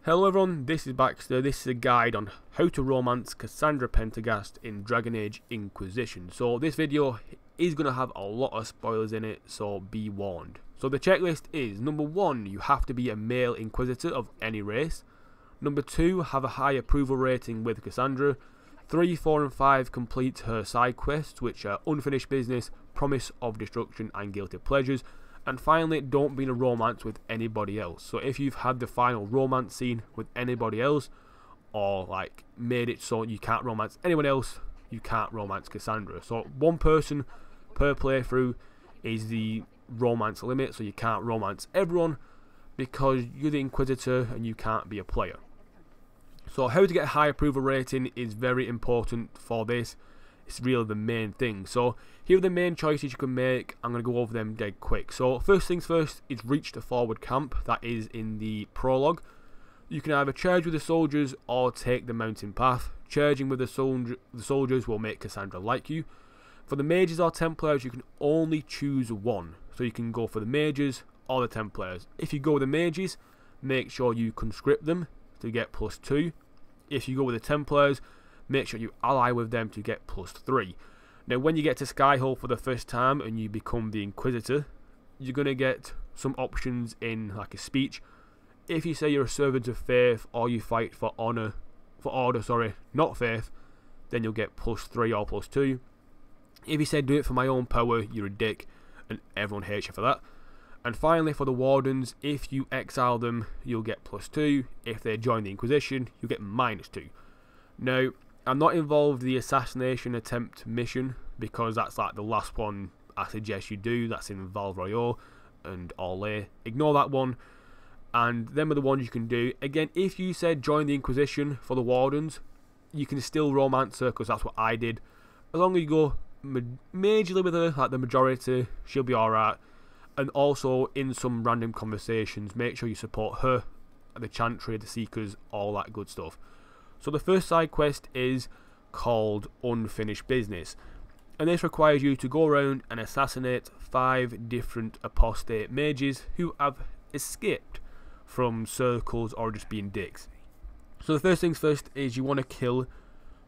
Hello everyone, this is Baxter. This is a guide on how to romance Cassandra Pendergast in Dragon Age Inquisition. So this video is going to have a lot of spoilers in it, so be warned. So the checklist is: number 1, you have to be a male Inquisitor of any race. Number 2, have a high approval rating with Cassandra. 3, 4 and 5, complete her side quests, which are Unfinished Business, Promise of Destruction and Guilty Pleasures. And finally, don't be in a romance with anybody else. So if you've had the final romance scene with anybody else, or like made it so you can't romance anyone else, you can't romance Cassandra. So 1 person per playthrough is the romance limit, so you can't romance everyone because you're the Inquisitor and you can't be a player. So how to get a high approval rating is very important for this. It's really the main thing. So here are the main choices you can make. I'm going to go over them dead quick. So first things first is reach the forward camp. That is in the prologue. You can either charge with the soldiers or take the mountain path. Charging with the soldiers will make Cassandra like you. For the mages or Templars, you can only choose one. So you can go for the mages or the Templars. If you go with the mages, make sure you conscript them to get +2. If you go with the Templars, make sure you ally with them to get +3. Now when you get to Skyhold for the first time and you become the Inquisitor, you're going to get some options in like a speech. If you say you're a servant of faith or you fight for order, not faith, then you'll get +3 or +2. If you say do it for my own power, you're a dick and everyone hates you for that. And finally, for the Wardens, if you exile them, you'll get +2. If they join the Inquisition, you'll get -2. Now, I'm not involved in the assassination attempt mission because that's like the last one I suggest you do. That's in Val Royeaux and Orlais. Ignore that one. And them are the ones you can do. Again, if you said join the Inquisition for the Wardens, you can still romance her because that's what I did. As long as you go majorly with her, like the majority, she'll be alright. And also in some random conversations, make sure you support her, the Chantry, the Seekers, all that good stuff. So the first side quest is called Unfinished Business, and this requires you to go around and assassinate 5 different apostate mages who have escaped from circles or just being dicks. So the first things first is you want to kill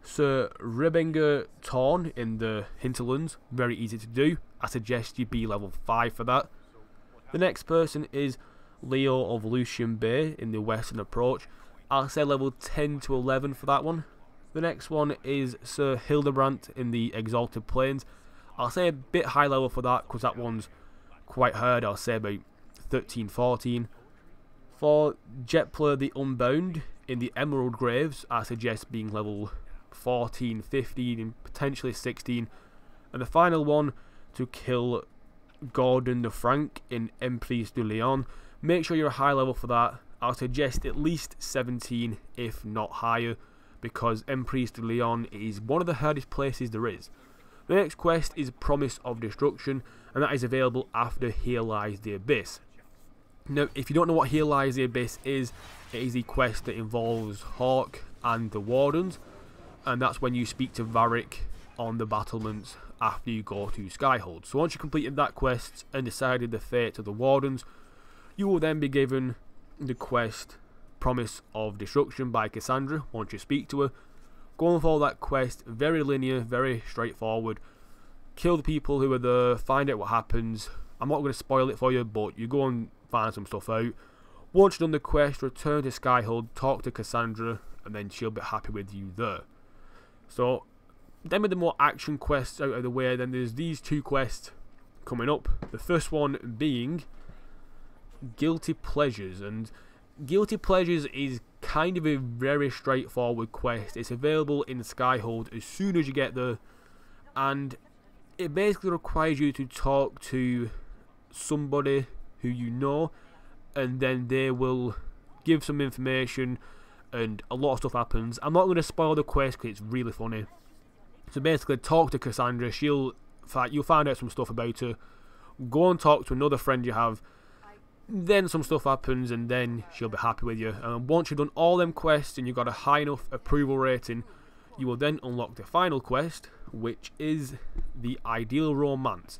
Sir Rebenga Torn in the Hinterlands. Very easy to do. I suggest you be level 5 for that. The next person is Leo of Lucian Bay in the Western Approach. I'll say level 10 to 11 for that one. The next one is Sir Hildebrandt in the Exalted Plains. I'll say a bit high level for that because that one's quite hard. I'll say about 13, 14. For Jetpler the Unbound in the Emerald Graves, I suggest being level 14, 15 and potentially 16. And the final one, to kill Gordon the Frank in Emprise de Lyon. Make sure you're a high level for that. I'll suggest at least 17 if not higher, because Emprise de Lyon is one of the hardest places there is. The next quest is Promise of Destruction, and that is available after Here Lies the Abyss. Now if you don't know what Here Lies the Abyss is, it is the quest that involves Hawk and the Wardens, and that's when you speak to Varric on the battlements after you go to Skyhold. So once you completed that quest and decided the fate of the Wardens, you will then be given the quest Promise of Destruction by Cassandra once you speak to her. Go and follow that quest, very linear, very straightforward. Kill the people who are there, find out what happens. I'm not going to spoil it for you, but you go and find some stuff out. Once you've done the quest, return to Skyhold, talk to Cassandra, and then she'll be happy with you there. So then with the more action quests out of the way, then there's these 2 quests coming up. The first one being Guilty Pleasures, and Guilty Pleasures is kind of a very straightforward quest. It's available in Skyhold as soon as you get there, and it basically requires you to talk to somebody who you know, and then they will give some information and a lot of stuff happens. I'm not going to spoil the quest because it's really funny. So basically, talk to Cassandra, you'll find out some stuff about her. Go and talk to another friend you have, then some stuff happens and then she'll be happy with you. And once you've done all them quests and you've got a high enough approval rating, you will then unlock the final quest, which is the Ideal Romance.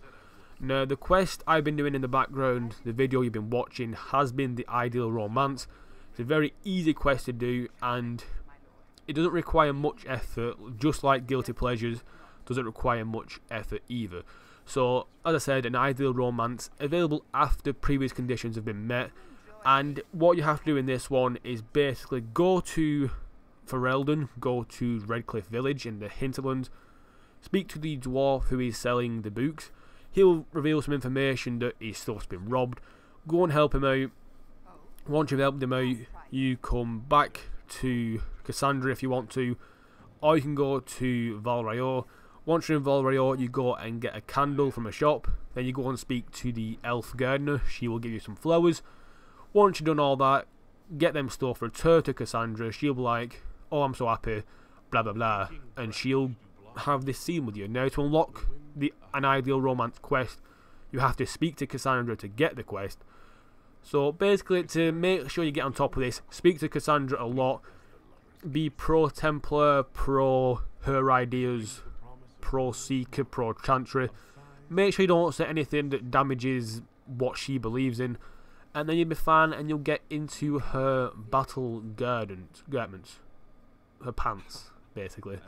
Now the quest I've been doing in the background, the video you've been watching, has been the Ideal Romance. It's a very easy quest to do, and it doesn't require much effort, just like Guilty Pleasures doesn't require much effort either. So, as I said, an ideal romance, available after previous conditions have been met, and what you have to do in this one is basically go to Ferelden, go to Redcliffe Village in the Hinterlands, speak to the dwarf who is selling the books. He'll reveal some information that his stuff's been robbed. Go and help him out. Once you've helped him out, you come back to Cassandra if you want to, or you can go to Val Rayo. Once you're in Val Rayo, you go and get a candle from a shop. Then you go and speak to the elf gardener. She will give you some flowers. Once you've done all that, get them stuff, return to Cassandra. She'll be like, oh, I'm so happy, blah blah blah, and she'll have this scene with you. Now, to unlock an ideal romance quest, you have to speak to Cassandra to get the quest. So basically, to make sure you get on top of this, speak to Cassandra a lot. Be pro Templar, pro her ideas, pro Seeker, pro Chantry. Make sure you don't say anything that damages what she believes in, and then you'll be fine, and you'll get into her battle garments, her pants, basically.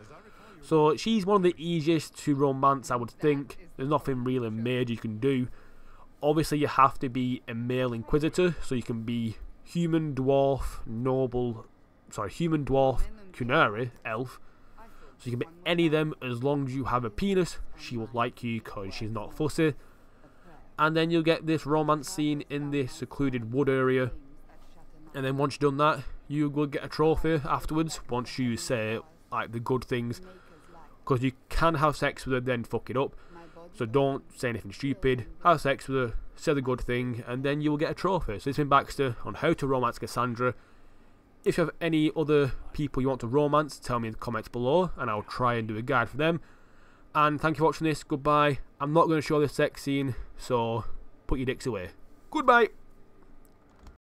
So she's one of the easiest to romance, I would think. There's nothing really major you can do. Obviously, you have to be a male inquisitor, so you can be human, dwarf, Kunari, elf. So you can be any of them as long as you have a penis. She will like you because she's not fussy. And then you'll get this romance scene in this secluded wood area. And then once you've done that, you will get a trophy afterwards, once you say like the good things. Because you can have sex with her, then fuck it up. So don't say anything stupid, have sex with her, say the good thing, and then you will get a trophy. So this has been Baxter on how to romance Cassandra. If you have any other people you want to romance, tell me in the comments below, and I'll try and do a guide for them. And thank you for watching this, goodbye. I'm not going to show this sex scene, so put your dicks away. Goodbye!